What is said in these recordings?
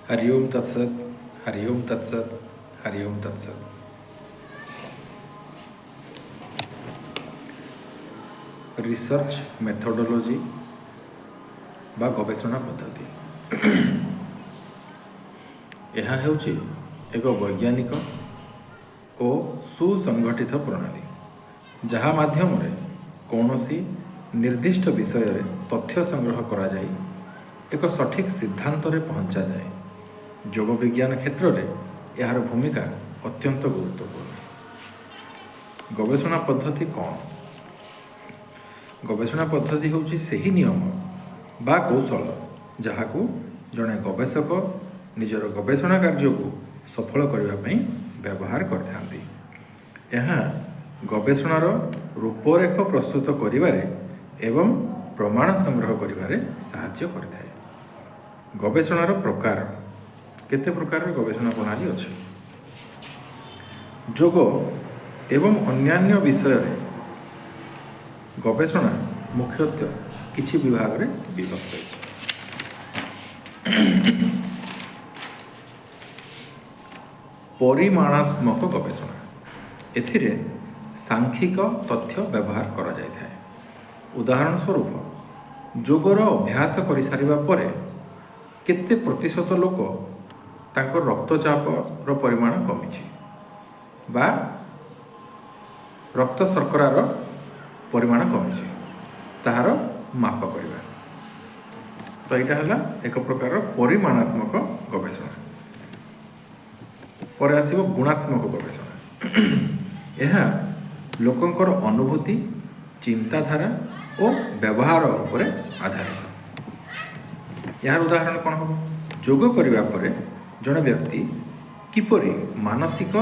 हरि ओम तत्सत हरि ओम तत्सत हरि ओम तत्सत। रिसर्च मेथोडोलॉजी बा गवेषणा पद्धति यह हेउची एक वैज्ञानिक और सुसंगठित प्रणाली जहाँ माध्यम कौनसी निर्दिष्ट विषय रे तथ्य संग्रह करा जाई एक सठिक सिद्धांत रे पहुँचा जाए। योग विज्ञान क्षेत्र में यार भूमिका अत्यंत गुरुत्वपूर्ण। गवेषणा पद्धति कौन? गवेषणा पद्धति होची सही नियम बा कौशल जहाँ को जड़े गवेषक निजर गवेषणा कार्य को सफल करने व्यवहार करते। यहाँ गवेषणार रूपरेख प्रस्तुत करिबारे एवं प्रमाण संग्रह करिबारे साहाय्य करथाय। गवेषणार प्रकार केते प्रकार गवेषणा प्रणाली अच्छे। योग एवं अन्यान्य विषय रे गवेषणा मुख्यतः किछि विभाग रे विभक्त है। परिमाणात्मक गवेषणा एथिरे सांख्यिक तथ्य व्यवहार करा जाय थाए। उदाहरण स्वरूप योगर अभ्यास कर सारिबा परे केते प्रतिशत लोक तांकर रक्तचाप रो परिमाण कमी बा रक्त शर्करार परिमाण कमी ताहार माप करवा। तो यहाँ है एक प्रकार परिमाणात्मक गवेषणा। पर आसिब गुणात्मक गवेषणा। यह लोकंकर अनुभूति चिंताधारा और व्यवहार उपर आधारित। यार उदाहरण कौन हम? योग करने पर जड़े व्यक्ति किपरि मानसिक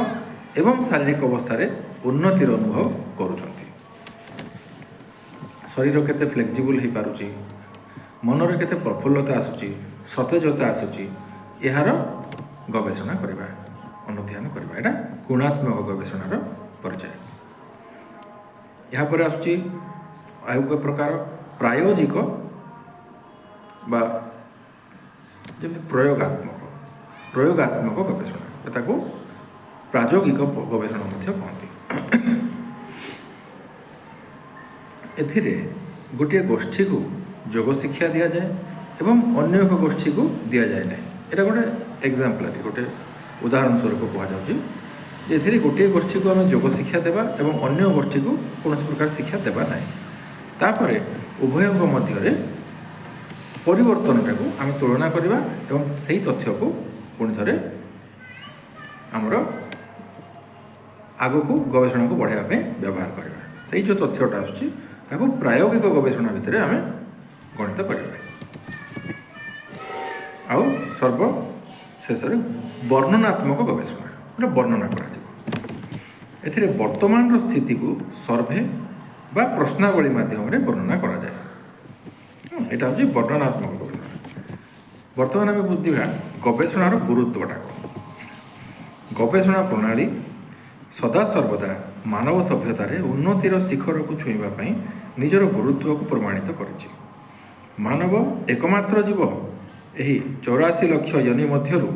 एवं शारीरिक अवस्था रे उन्नतिर अनुभव करुछंती। शरीर केते फ्लेक्सिबल हो पारुची, मनरे केते प्रफुल्लता आसुची, सतेजता आसुची, यार गवेषणा करबा अनुध्यान करबा एटा गुणात्मक गवेषणार परिचय। यहाँ पर आसुची आयु के प्रकार प्रायोगिक बा प्रयोगात्मक गवेषणा ताको प्रायोगिक गवेषणा मध्य कहती। एथिरे गोटे गोष्ठी को योग शिक्षा दि जाए एवं अन्य एक गोष्ठी को दि जाए ना। यहाँ गोटे एग्जाम्पल गोटे उदाहरण स्वरूप कहुच्छे गोटे गोष्ठी को आम योग शिक्षा देवा एवं अन्य गोष्ठी को कौन प्रकार शिक्षा देवा ना। तापर उभय मध्य परिवर्तनटा को आम तुलना करवा एवं सही तथ्य को पुणी थे आमर आग को गवेषणा को बढ़ावा व्यवहार करवा। से जो तथ्यटा आसुची ताको प्रायोगिक गवेषणा भितर आम गणित करवा। आउ सर्वशेष वर्णनात्मक गवेषणा गोटे वर्णना कर वर्तमान स्थिति को सर्भे बा प्रश्नावली माध्यम वर्णना करा जाए। यहाँ हूँ वर्णनात्मक गवेषणा। बर्तमान आम बुझा गवेषणार गुरुत्वटा। गवेषणा प्रणाली सदा सर्वदा मानव सभ्यतार उन्नतिर शिखर को छुईवाई निजर गुरुत्व को प्रमाणित करिछि। मानव एकमात्र जीव यही 84 लाख योनि मध्यरु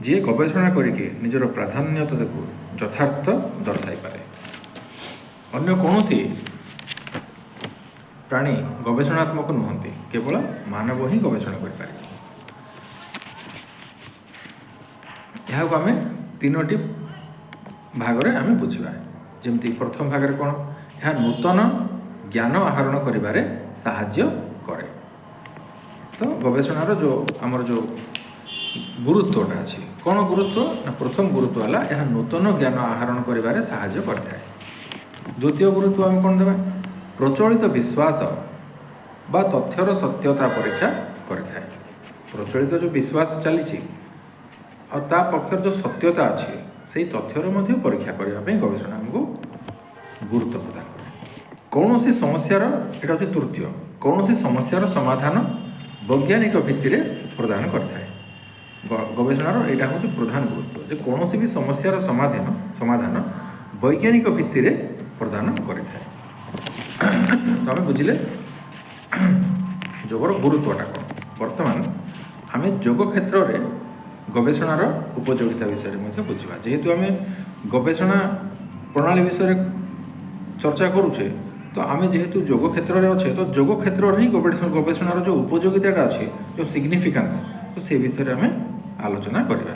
जी गवेषणा करके निजर प्राधान्यता को यथार्थ दर्शाई पारे। अन्य कौनसी प्राणी गवेषणात्मक नुहंती, केवल मानव ही गवेषणा कर। यहाँ को आम तीनोटी भाग में आम बुझा। जमती प्रथम भाग में कौन? यह नूतन ज्ञान आहरण करिबारे साहाय्य करे। तो गवेषणार जो आमर जो गुरुत्वटा अच्छी कौन गुरुत्व ना? प्रथम गुरुत्व है यह नूतन ज्ञान आहरण करिबारे साहाय्य करता है। द्वितीय गुरुत्व आम कौन देवा? प्रचलित विश्वास बा तथ्यर सत्यता परीक्षा करता है। प्रचलित जो विश्वास चली और ता पक्षर जो सत्यता अच्छी से तथ्यर मध्य परीक्षा करने गवेषणा आमको गुरुत्व प्रदान करे। कौन सी समस्यार एटा होची तृतीय कौन सी समस्यार समाधान वैज्ञानिक भित्तिरे प्रदान करता है। गवेषणार यहाँ हूँ प्रधान गुरुत्व जे कौन सी भी समस्यार समाधान वैज्ञानिक भित्तिरे प्रदान करता है। तो आम बुझिले योगर गुरुत्वटा कौन। बर्तमान आम योग क्षेत्र में गवेषणार उपयोगिता विषय में बुझा जेहेतु आम गवेषणा प्रणाली विषय चर्चा करुचे तो आम जेहेतु जोग क्षेत्र में अच्छे तो जोग क्षेत्र ही गवेषणार जो उपयोगिता अच्छी जो सिग्निफिकेंस तो से विषय आम आलोचना करवा।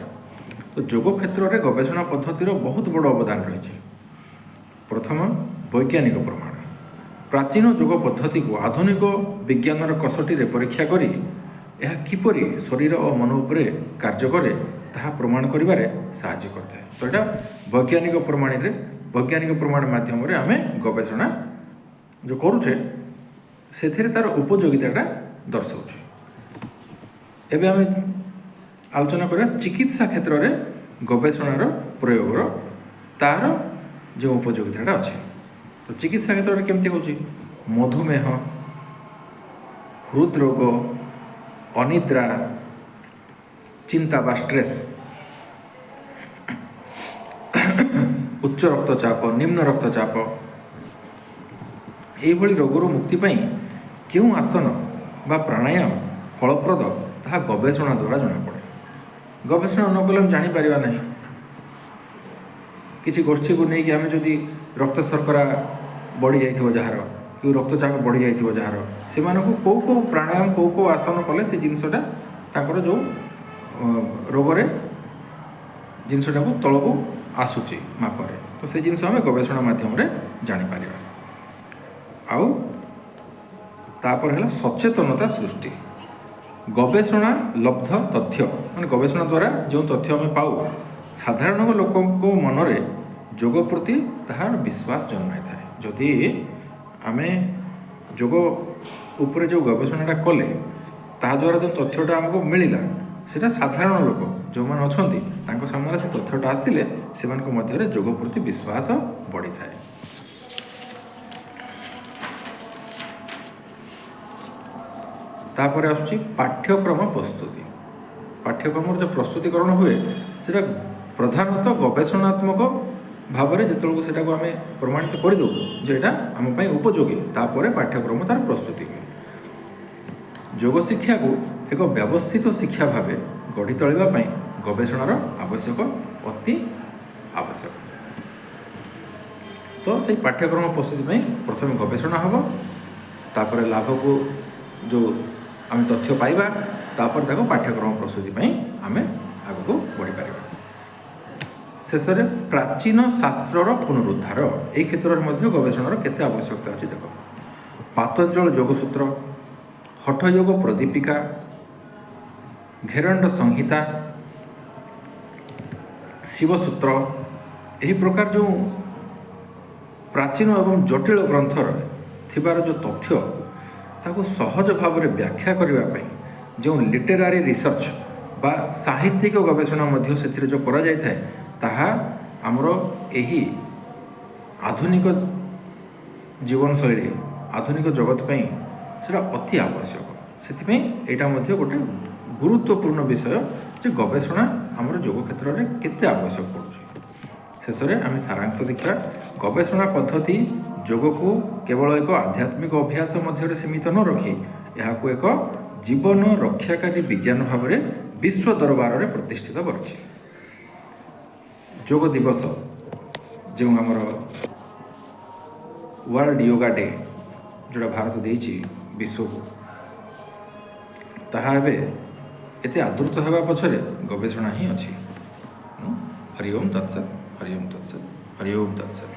तो जोग क्षेत्र में गवेषणा पद्धतिर बहुत बड़ अवदान रही। प्रथम वैज्ञानिक प्रमाण प्राचीन जोग पद्धति को आधुनिक विज्ञानर कसोटी परीक्षा करी यह किपरि शरीर और मन उपरे कार्य करे ताहा प्रमाण करिबारे साहाय्य करते। तो यहाँ वैज्ञानिक प्रमाण माध्यम आम गवेषणा जो करुचे से तार उपयोगिता दर्शाऊे। एवं आम आलोचना करा चिकित्सा क्षेत्र में गवेषणार प्रयोगर तार जो उपयोगिता अच्छे। तो चिकित्सा क्षेत्र में केमती हो मधुमेह हृदरोग अनिद्रा चिंता बा स्ट्रेस उच्च रक्तचाप निम्न रक्तचाप यही रोगर मुक्ति क्यों आसन बा प्राणायाम फलप्रद ताहा गवेषणा द्वारा जना पड़े। गवेषणा न कले हम जापर ना किसी गोष्ठी को लेकिन आम जदि रक्त शर्करा बढ़ी जाइए जार कि रक्तचाप बढ़ी जाइए जार से कौ प्राणायाम कौ आसन कले से जिनसटा जो रोगरे जिनसटा को तल को आसूची मापरे तो से जिनस आम गवेषणा मध्यम जापर। आउ तापर है सचेतनता सृष्टि गवेषणा लब्ध तथ्य मान गवेषणा द्वारा जो तथ्य आम पाऊ साधारण लोकों मनरे जोग प्रति ताहार विश्वास जन्माई थाए। जदि आम जोग उपरे जो गवेषणाटा कले ता द्वारा जो तथ्यटा आमको मिलला सेटा साधारण लोक जो मैंने अच्छा सामने से तथ्यटा आसिले से मध्य जोग प्रति विश्वास बढ़ी थाए। तापर आसुची पाठ्यक्रम प्रस्तुति पाठ्यक्रम जो प्रस्तुतिकरण हुए से प्रधानतः गवेषणात्मक भाव में जिते आम प्रमाणित करदे जो यहाँ आमपाई उपयोगी तापर पाठ्यक्रम तार प्रस्तुति हुए। जोग शिक्षा को एक व्यवस्थित शिक्षा भाव गढ़ी तोड़ापी गवेषणार आवश्यक अति आवश्यक। तो से पाठ्यक्रम प्रस्तुति प्रथम गवेषणा हम तापर लाभ को जो आम तथ्य पाइबा तापर पाठ्यक्रम प्रस्तुति आम आग को बढ़ी पार। शेष में प्राचीन शास्त्रर पुनरुद्धार यही क्षेत्र में गवेषणार केते आवश्यकता अच्छी देख पातंजल योगसूत्र हठयोग प्रदीपिका घेरंड संहिता शिवसूत्र यही प्रकार जो प्राचीन एवं जटिल ग्रंथर थिबार जो तथ्य ताको सहज भाव में व्याख्या करने जो लिटेरारी रिसर्च बा साहित्यिक गवेषणा मध्य से जो करा जाय थाए ताहा आमर यही आधुनिक जीवन शैली आधुनिक जगत पे सेटा अति आवश्यक। से यहाँ गोटे गुरुत्वपूर्ण विषय जो गवेषणा आमर जोग क्षेत्र में केते आवश्यक पड़ुछि। शेष में आम सारांश देखा गवेषणा पद्धति जोग को केवल एक आध्यात्मिक अभ्यास मध्य सीमित न रखी यहाँ को एक जीवन रक्षाकारी विज्ञान भाव में विश्व दरबार में प्रतिष्ठित कर जोग दिवस जो आमर वर्ल्ड योगा डे जोड़ा भारत देइछि विश्व को ताहा एते आदृत होगा पछरे गवेषणा ही अच्छी। हरि ओम तत्सत हरि ओम तत्सत हरि ओम तत्सत।